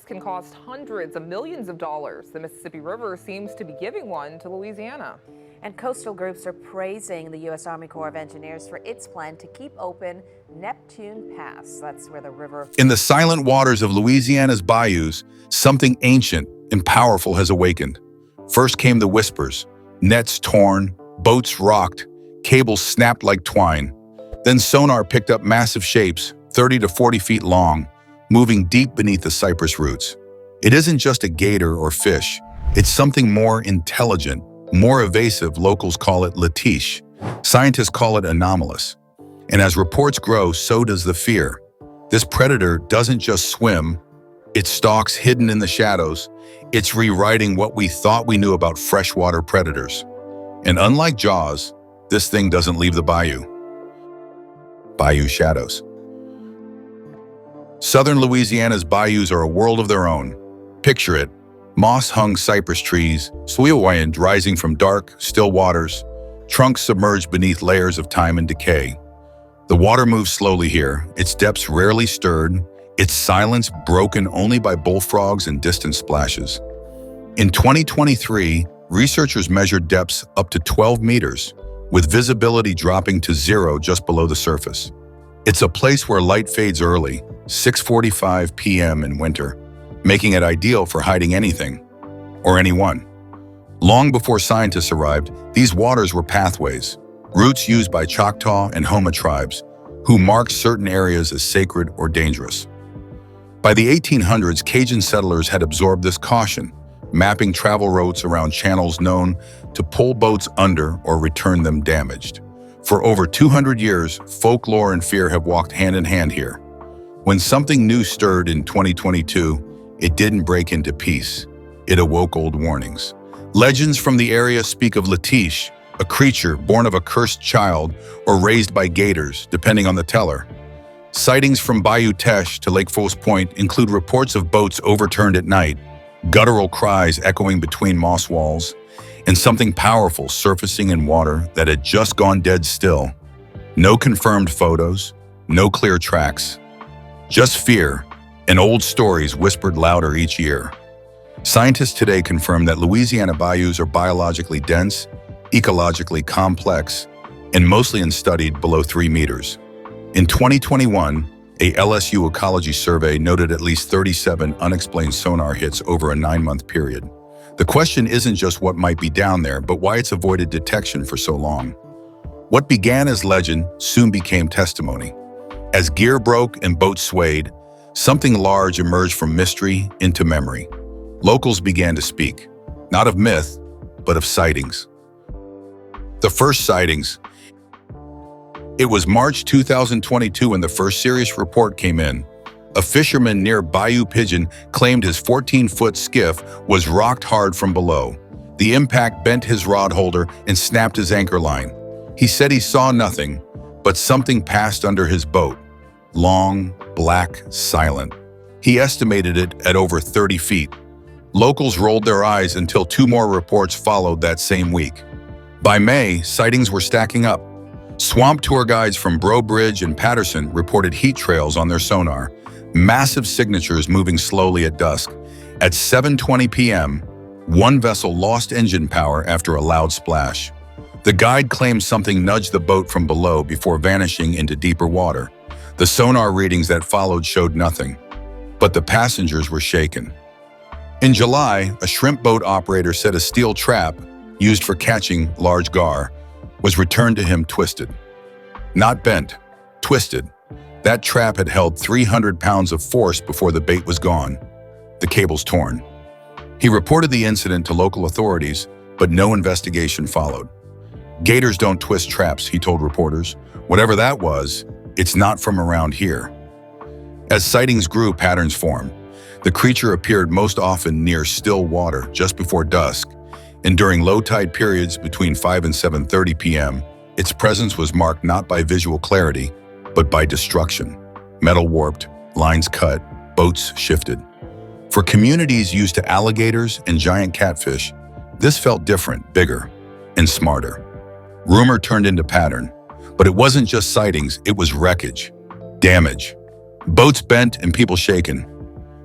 Can cost hundreds of millions of dollars. The Mississippi River seems to be giving one to Louisiana. And coastal groups are praising the U.S. Army Corps of Engineers for its plan to keep open Neptune Pass. That's where the river... In the silent waters of Louisiana's bayous, something ancient and powerful has awakened. First came the whispers, nets torn, boats rocked, cables snapped like twine. Then sonar picked up massive shapes, 30 to 40 feet long, moving deep beneath the cypress roots. It isn't just a gator or fish. It's something more intelligent, more evasive. Locals call it Letiche. Scientists call it anomalous. And as reports grow, so does the fear. This predator doesn't just swim. It stalks hidden in the shadows. It's rewriting what we thought we knew about freshwater predators. And unlike Jaws, this thing doesn't leave the bayou. Bayou shadows. Southern Louisiana's bayous are a world of their own. Picture it, moss-hung cypress trees, wind rising from dark, still waters, trunks submerged beneath layers of time and decay. The water moves slowly here, its depths rarely stirred, its silence broken only by bullfrogs and distant splashes. In 2023, researchers measured depths up to 12 meters, with visibility dropping to zero just below the surface. It's a place where light fades early, 6:45 p.m. in winter, making it ideal for hiding anything or anyone. Long before scientists arrived, these waters were pathways, routes used by Choctaw and Homa tribes, who marked certain areas as sacred or dangerous. By the 1800s, Cajun settlers had absorbed this caution, mapping travel routes around channels known to pull boats under or return them damaged. For over 200 years, folklore and fear have walked hand in hand here. When something new stirred in 2022, it didn't break into peace. It awoke old warnings. Legends from the area speak of Letiche, a creature born of a cursed child or raised by gators, depending on the teller. Sightings from Bayou Teche to Lake Fosse Point include reports of boats overturned at night, guttural cries echoing between moss walls, and something powerful surfacing in water that had just gone dead still. No confirmed photos, no clear tracks, just fear and old stories whispered louder each year. Scientists today confirm that Louisiana bayous are biologically dense, ecologically complex, and mostly unstudied below 3 meters. In 2021, a LSU ecology survey noted at least 37 unexplained sonar hits over a 9-month period. The question isn't just what might be down there, but why it's avoided detection for so long. What began as legend soon became testimony. As gear broke and boats swayed, something large emerged from mystery into memory. Locals began to speak, not of myth, but of sightings. The first sightings. It was March 2022 when the first serious report came in. A fisherman near Bayou Pigeon claimed his 14-foot skiff was rocked hard from below. The impact bent his rod holder and snapped his anchor line. He said he saw nothing, but something passed under his boat. Long, black, silent. He estimated it at over 30 feet. Locals rolled their eyes until 2 more reports followed that same week. By May, sightings were stacking up. Swamp tour guides from Breaux Bridge and Patterson reported heat trails on their sonar, massive signatures moving slowly at dusk. At 7:20 p.m., one vessel lost engine power after a loud splash. The guide claimed something nudged the boat from below before vanishing into deeper water. The sonar readings that followed showed nothing, but the passengers were shaken. In July, a shrimp boat operator said a steel trap, used for catching large gar, was returned to him twisted. Not bent, twisted. That trap had held 300 pounds of force before the bait was gone. The cables torn. He reported the incident to local authorities, but no investigation followed. Gators don't twist traps, he told reporters. Whatever that was, it's not from around here. As sightings grew, patterns formed. The creature appeared most often near still water just before dusk, and during low tide periods between 5 and 7:30 p.m., its presence was marked not by visual clarity, but by destruction. Metal warped, lines cut, boats shifted. For communities used to alligators and giant catfish, this felt different, bigger, and smarter. Rumor turned into pattern, but it wasn't just sightings, it was wreckage, damage. Boats bent and people shaken.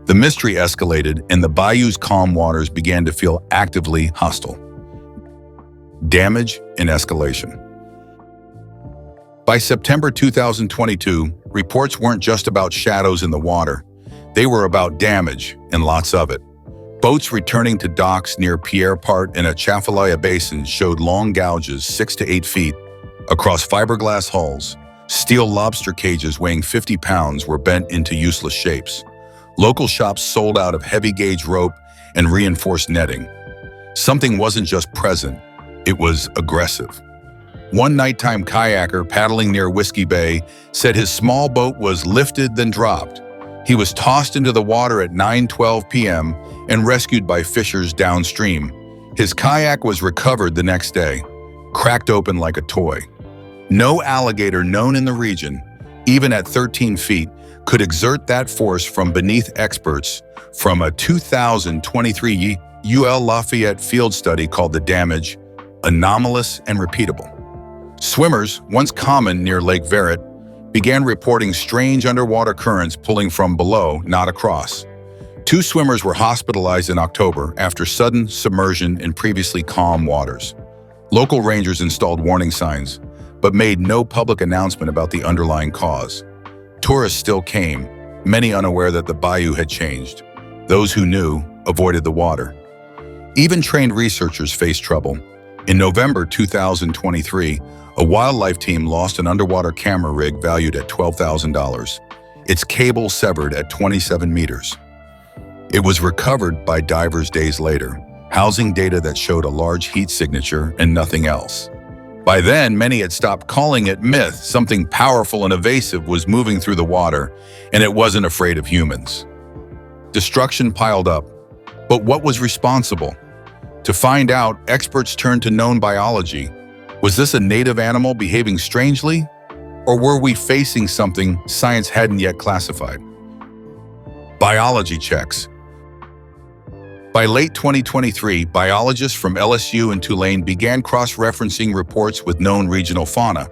The mystery escalated, and the bayou's calm waters began to feel actively hostile. Damage and escalation. By September 2022, reports weren't just about shadows in the water. They were about damage, and lots of it. Boats returning to docks near Pierre Part in Atchafalaya Basin showed long gouges 6 to 8 feet across fiberglass hulls. Steel lobster cages weighing 50 pounds were bent into useless shapes. Local shops sold out of heavy-gauge rope and reinforced netting. Something wasn't just present, it was aggressive. One nighttime kayaker paddling near Whiskey Bay said his small boat was lifted then dropped. He was tossed into the water at 9:12 p.m. and rescued by fishers downstream. His kayak was recovered the next day, cracked open like a toy. No alligator known in the region, even at 13 feet, could exert that force from beneath. Experts from a 2023 UL Lafayette field study called the damage anomalous and repeatable. Swimmers, once common near Lake Verret, began reporting strange underwater currents pulling from below, not across. 2 swimmers were hospitalized in October after sudden submersion in previously calm waters. Local rangers installed warning signs, but made no public announcement about the underlying cause. Tourists still came, many unaware that the bayou had changed. Those who knew avoided the water. Even trained researchers faced trouble. In November 2023, a wildlife team lost an underwater camera rig valued at $12,000. Its cable severed at 27 meters. It was recovered by divers days later, housing data that showed a large heat signature and nothing else. By then, many had stopped calling it myth. Something powerful and evasive was moving through the water, and it wasn't afraid of humans. Destruction piled up. But what was responsible? To find out, experts turned to known biology. Was this a native animal behaving strangely? Or were we facing something science hadn't yet classified? Biology checks. By late 2023, biologists from LSU and Tulane began cross-referencing reports with known regional fauna.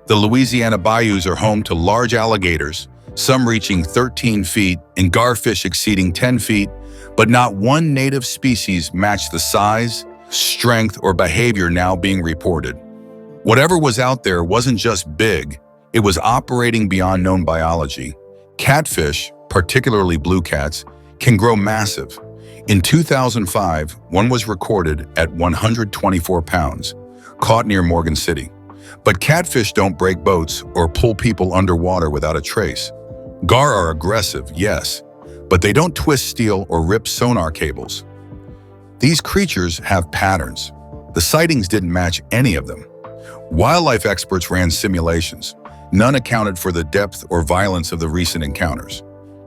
The Louisiana Bayous are home to large alligators, some reaching 13 feet and garfish exceeding 10 feet, but not one native species matched the size, strength, or behavior now being reported. Whatever was out there wasn't just big, it was operating beyond known biology. Catfish, particularly blue cats, can grow massive. In 2005, one was recorded at 124 pounds, caught near Morgan City. But catfish don't break boats or pull people underwater without a trace. Gar are aggressive, yes, but they don't twist steel or rip sonar cables. These creatures have patterns. The sightings didn't match any of them. Wildlife experts ran simulations. None accounted for the depth or violence of the recent encounters.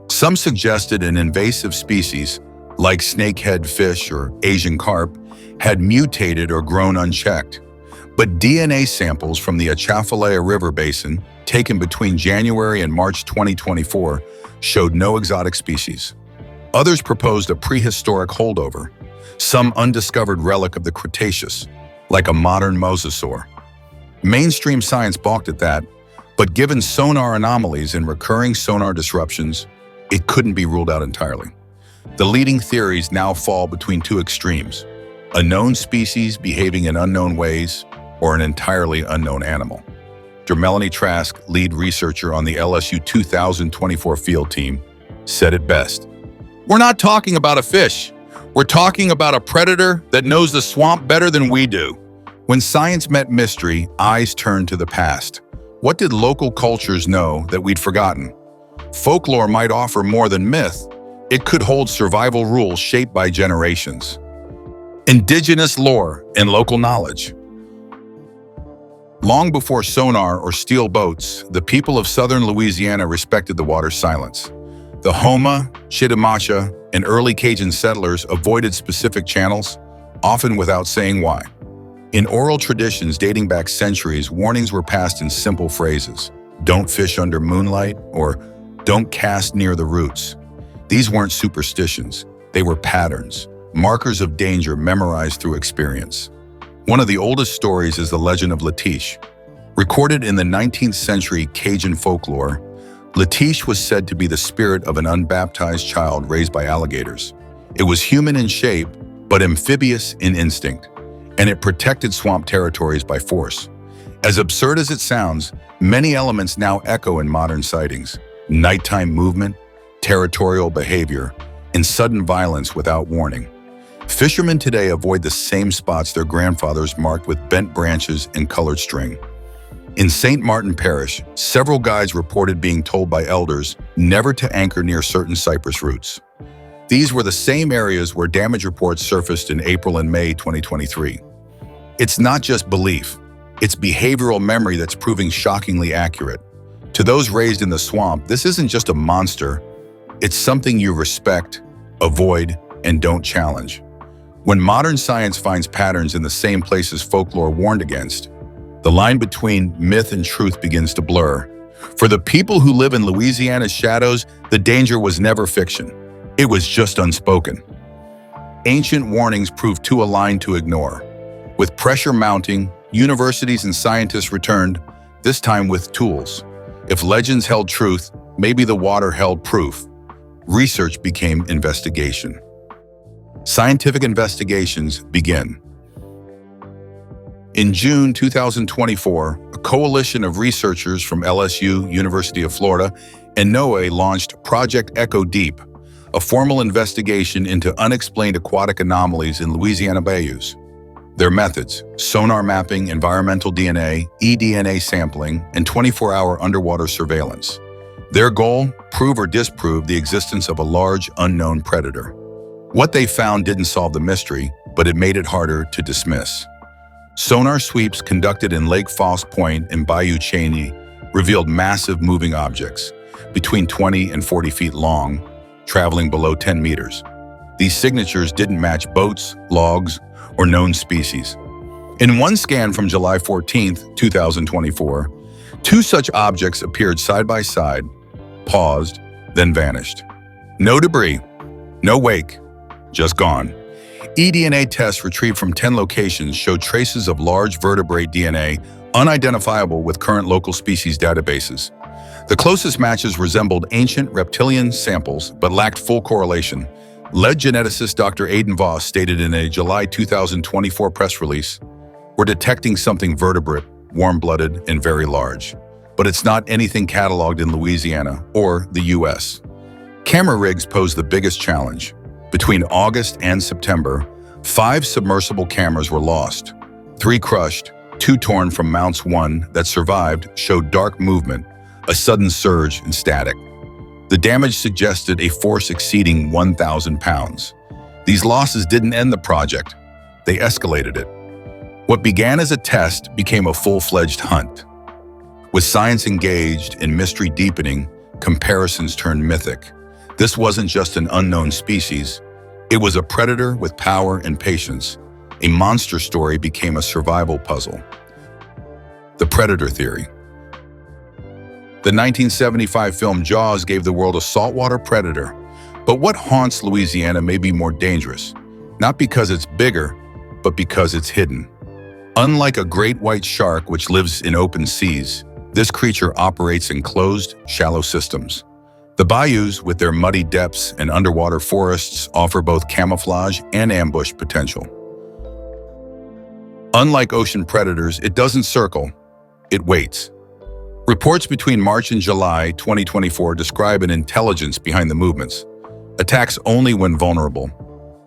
Some suggested an invasive species, like snakehead fish or Asian carp, had mutated or grown unchecked. But DNA samples from the Atchafalaya River Basin, taken between January and March 2024, showed no exotic species. Others proposed a prehistoric holdover, some undiscovered relic of the Cretaceous, like a modern mosasaur. Mainstream science balked at that, but given sonar anomalies and recurring sonar disruptions, it couldn't be ruled out entirely. The leading theories now fall between 2 extremes: a known species behaving in unknown ways, or an entirely unknown animal. Melanie Trask, lead researcher on the LSU 2024 field team, said it best. "We're not talking about a fish. We're talking about a predator that knows the swamp better than we do." When science met mystery, eyes turned to the past. What did local cultures know that we'd forgotten? Folklore might offer more than myth. It could hold survival rules shaped by generations. Indigenous lore and local knowledge. Long before sonar or steel boats, the people of southern Louisiana respected the water's silence. The Houma, Chitimacha, and early Cajun settlers avoided specific channels, often without saying why. In oral traditions dating back centuries, warnings were passed in simple phrases. Don't fish under moonlight, or don't cast near the roots. These weren't superstitions. They were patterns, markers of danger memorized through experience. One of the oldest stories is the legend of Letiche. Recorded in the 19th century Cajun folklore, Letiche was said to be the spirit of an unbaptized child raised by alligators. It was human in shape, but amphibious in instinct, and it protected swamp territories by force. As absurd as it sounds, many elements now echo in modern sightings: nighttime movement, territorial behavior, and sudden violence without warning. Fishermen today avoid the same spots their grandfathers marked with bent branches and colored string. In St. Martin Parish, several guides reported being told by elders never to anchor near certain cypress roots. These were the same areas where damage reports surfaced in April and May 2023. It's not just belief, it's behavioral memory that's proving shockingly accurate. To those raised in the swamp, this isn't just a monster, it's something you respect, avoid, and don't challenge. When modern science finds patterns in the same places folklore warned against, the line between myth and truth begins to blur. For the people who live in Louisiana's shadows, the danger was never fiction. It was just unspoken. Ancient warnings proved too aligned to ignore. With pressure mounting, universities and scientists returned, this time with tools. If legends held truth, maybe the water held proof. Research became investigation. Scientific investigations begin. In June 2024, a coalition of researchers from LSU, University of Florida, and NOAA launched Project Echo Deep, a formal investigation into unexplained aquatic anomalies in Louisiana Bayous. Their methods: sonar mapping, environmental DNA, eDNA sampling, and 24-hour underwater surveillance. Their goal: prove or disprove the existence of a large, unknown predator. What they found didn't solve the mystery, but it made it harder to dismiss. Sonar sweeps conducted in Lake Foss Point in Bayou Cheney revealed massive moving objects, between 20 and 40 feet long, traveling below 10 meters. These signatures didn't match boats, logs, or known species. In one scan from July 14, 2024, two such objects appeared side by side, paused, then vanished. No debris, no wake, just gone. eDNA tests retrieved from 10 locations showed traces of large vertebrate DNA unidentifiable with current local species databases. The closest matches resembled ancient reptilian samples but lacked full correlation. Lead geneticist Dr. Aidan Voss stated in a July 2024 press release, "We're detecting something vertebrate, warm-blooded, and very large. But it's not anything cataloged in Louisiana or the US." Camera rigs pose the biggest challenge. Between August and September, 5 submersible cameras were lost. 3 crushed, 2 torn from mounts. 1 that survived showed dark movement, a sudden surge in static. The damage suggested a force exceeding 1,000 pounds. These losses didn't end the project, they escalated it. What began as a test became a full-fledged hunt. With science engaged and mystery deepening, comparisons turned mythic. This wasn't just an unknown species, it was a predator with power and patience. A monster story became a survival puzzle. The predator theory. The 1975 film Jaws gave the world a saltwater predator, but what haunts Louisiana may be more dangerous, not because it's bigger, but because it's hidden. Unlike a great white shark which lives in open seas, this creature operates in closed, shallow systems. The bayous, with their muddy depths and underwater forests, offer both camouflage and ambush potential. Unlike ocean predators, it doesn't circle, it waits. Reports between March and July 2024 describe an intelligence behind the movements. Attacks only when vulnerable.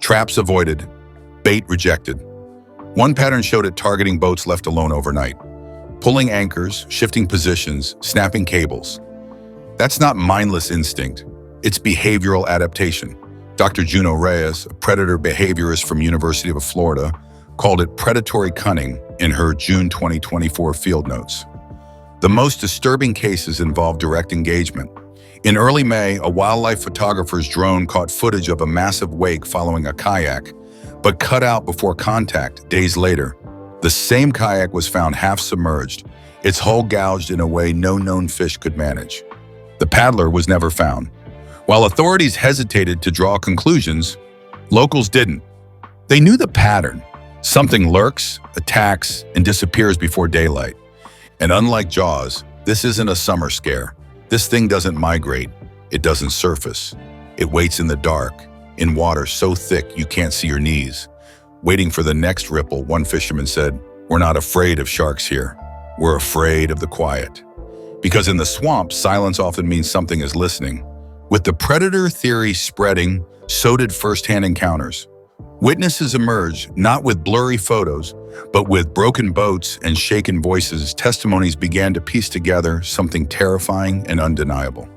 Traps avoided. Bait rejected. One pattern showed it targeting boats left alone overnight. Pulling anchors, shifting positions, snapping cables. That's not mindless instinct. It's behavioral adaptation. Dr. Juno Reyes, a predator behaviorist from University of Florida, called it predatory cunning in her June 2024 field notes. The most disturbing cases involved direct engagement. In early May, a wildlife photographer's drone caught footage of a massive wake following a kayak, but cut out before contact days later. The same kayak was found half submerged, its hull gouged in a way no known fish could manage. The paddler was never found. While authorities hesitated to draw conclusions, locals didn't. They knew the pattern. Something lurks, attacks, and disappears before daylight. And unlike Jaws, this isn't a summer scare. This thing doesn't migrate. It doesn't surface. It waits in the dark, in water so thick you can't see your knees. Waiting for the next ripple, one fisherman said, "We're not afraid of sharks here. We're afraid of the quiet." Because in the swamp, silence often means something is listening. With the predator theory spreading, so did first-hand encounters. Witnesses emerged, not with blurry photos, but with broken boats and shaken voices. Testimonies began to piece together something terrifying and undeniable.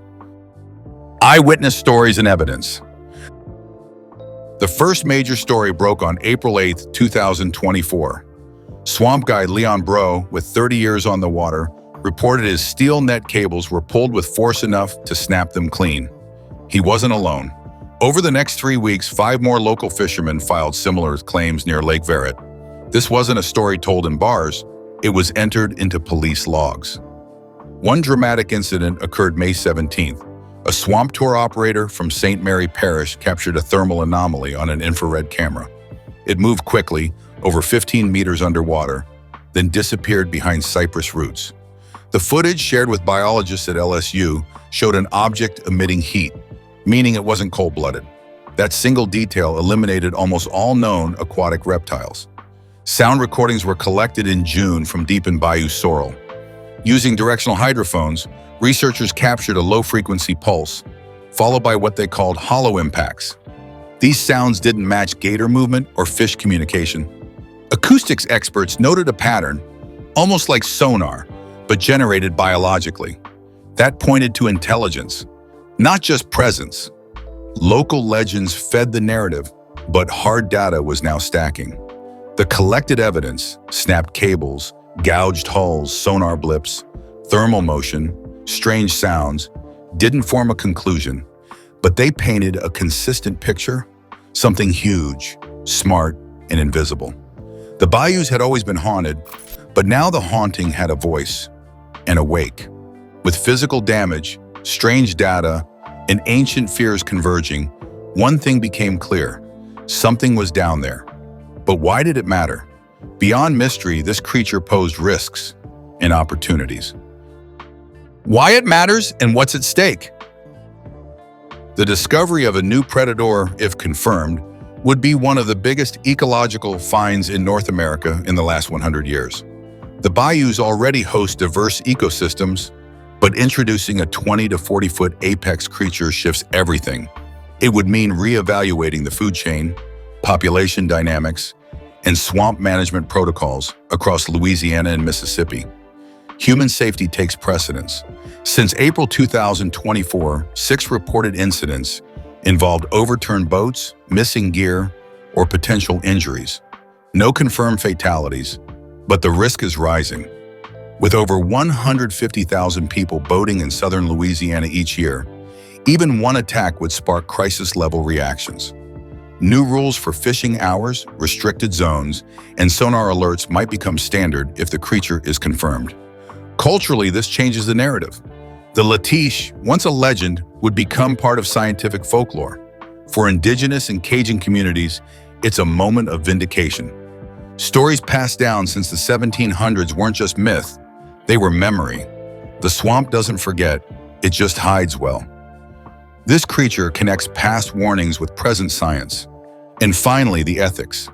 Eyewitness stories and evidence. The first major story broke on April 8, 2024. Swamp guide Leon Bro, with 30 years on the water, reported his steel net cables were pulled with force enough to snap them clean. He wasn't alone. Over the next 3 weeks, 5 more local fishermen filed similar claims near Lake Verret. This wasn't a story told in bars, it was entered into police logs. One dramatic incident occurred May 17th. A swamp tour operator from St. Mary Parish captured a thermal anomaly on an infrared camera. It moved quickly, over 15 meters underwater, then disappeared behind cypress roots. The footage shared with biologists at LSU showed an object emitting heat, meaning it wasn't cold-blooded. That single detail eliminated almost all known aquatic reptiles. Sound recordings were collected in June from deep in Bayou sorrel. Using directional hydrophones, researchers captured a low-frequency pulse, followed by what they called hollow impacts. These sounds didn't match gator movement or fish communication. Acoustics experts noted a pattern, almost like sonar, but generated biologically. That pointed to intelligence, not just presence. Local legends fed the narrative, but hard data was now stacking. The collected evidence, snapped cables, gouged hulls, sonar blips, thermal motion, strange sounds, didn't form a conclusion, but they painted a consistent picture, something huge, smart, and invisible. The bayous had always been haunted, but now the haunting had a voice and a wake. With physical damage, strange data, and ancient fears converging, one thing became clear: something was down there. But why did it matter? Beyond mystery, this creature posed risks and opportunities. Why it matters and what's at stake? The discovery of a new predator, if confirmed, would be one of the biggest ecological finds in North America in the last 100 years. The bayous already host diverse ecosystems, but introducing a 20 to 40-foot apex creature shifts everything. It would mean reevaluating the food chain, population dynamics, and swamp management protocols across Louisiana and Mississippi. Human safety takes precedence. Since April 2024, 6 reported incidents involved overturned boats, missing gear, or potential injuries. No confirmed fatalities, but the risk is rising. With over 150,000 people boating in southern Louisiana each year, even one attack would spark crisis-level reactions. New rules for fishing hours, restricted zones, and sonar alerts might become standard if the creature is confirmed. Culturally, this changes the narrative. The Letiche, once a legend, would become part of scientific folklore. For indigenous and Cajun communities, it's a moment of vindication. Stories passed down since the 1700s weren't just myth, they were memory. The swamp doesn't forget, it just hides well. This creature connects past warnings with present science. And finally, the ethics.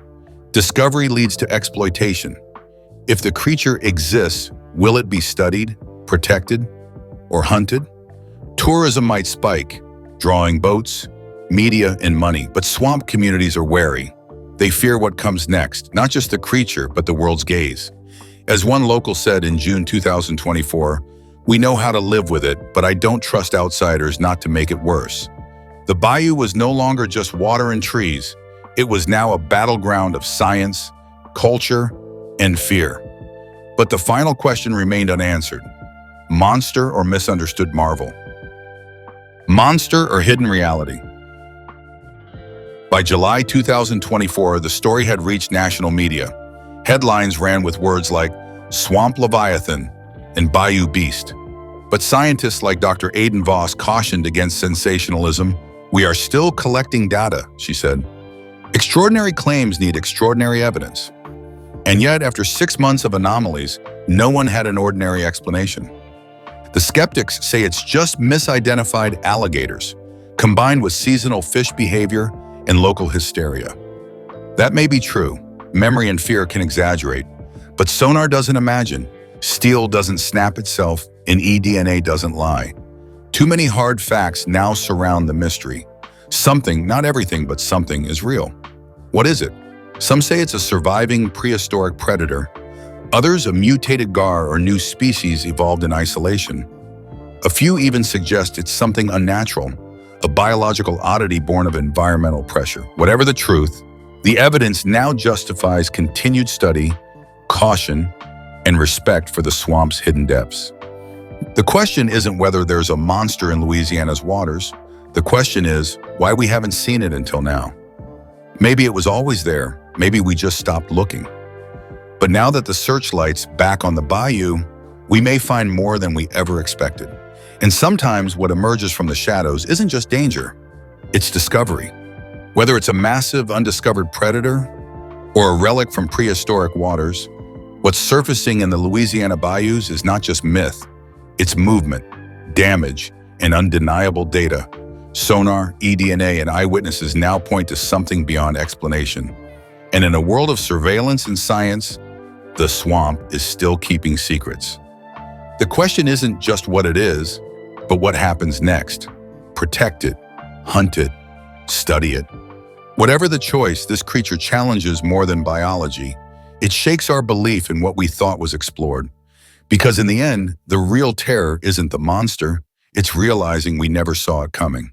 Discovery leads to exploitation. If the creature exists, will it be studied, protected, or hunted? Tourism might spike, drawing boats, media, and money, but swamp communities are wary. They fear what comes next, not just the creature, but the world's gaze. As one local said in June 2024, "We know how to live with it, but I don't trust outsiders not to make it worse." The bayou was no longer just water and trees. It was now a battleground of science, culture, and fear. But the final question remained unanswered. Monster or misunderstood marvel? Monster or hidden reality? By July 2024, the story had reached national media. Headlines ran with words like Swamp Leviathan and Bayou Beast. But scientists like Dr. Aidan Voss cautioned against sensationalism. "We are still collecting data," she said. Extraordinary claims need extraordinary evidence. And yet, after 6 months of anomalies, no one had an ordinary explanation. The skeptics say it's just misidentified alligators, combined with seasonal fish behavior and local hysteria. That may be true. Memory and fear can exaggerate, but sonar doesn't imagine, steel doesn't snap itself, and eDNA doesn't lie. Too many hard facts now surround the mystery. Something, not everything, but something is real. What is it? Some say it's a surviving prehistoric predator. Others, a mutated gar or new species evolved in isolation. A few even suggest it's something unnatural, a biological oddity born of environmental pressure. Whatever the truth, the evidence now justifies continued study, caution, and respect for the swamp's hidden depths. The question isn't whether there's a monster in Louisiana's waters. The question is why we haven't seen it until now. Maybe it was always there. Maybe we just stopped looking. But now that the searchlight's back on the bayou, we may find more than we ever expected. And sometimes what emerges from the shadows isn't just danger, it's discovery. Whether it's a massive undiscovered predator or a relic from prehistoric waters, what's surfacing in the Louisiana bayous is not just myth, it's movement, damage, and undeniable data. Sonar, eDNA, and eyewitnesses now point to something beyond explanation. And in a world of surveillance and science, the swamp is still keeping secrets. The question isn't just what it is, but what happens next. Protect it, hunt it, study it. Whatever the choice, this creature challenges more than biology. It shakes our belief in what we thought was explored. Because in the end, the real terror isn't the monster, it's realizing we never saw it coming.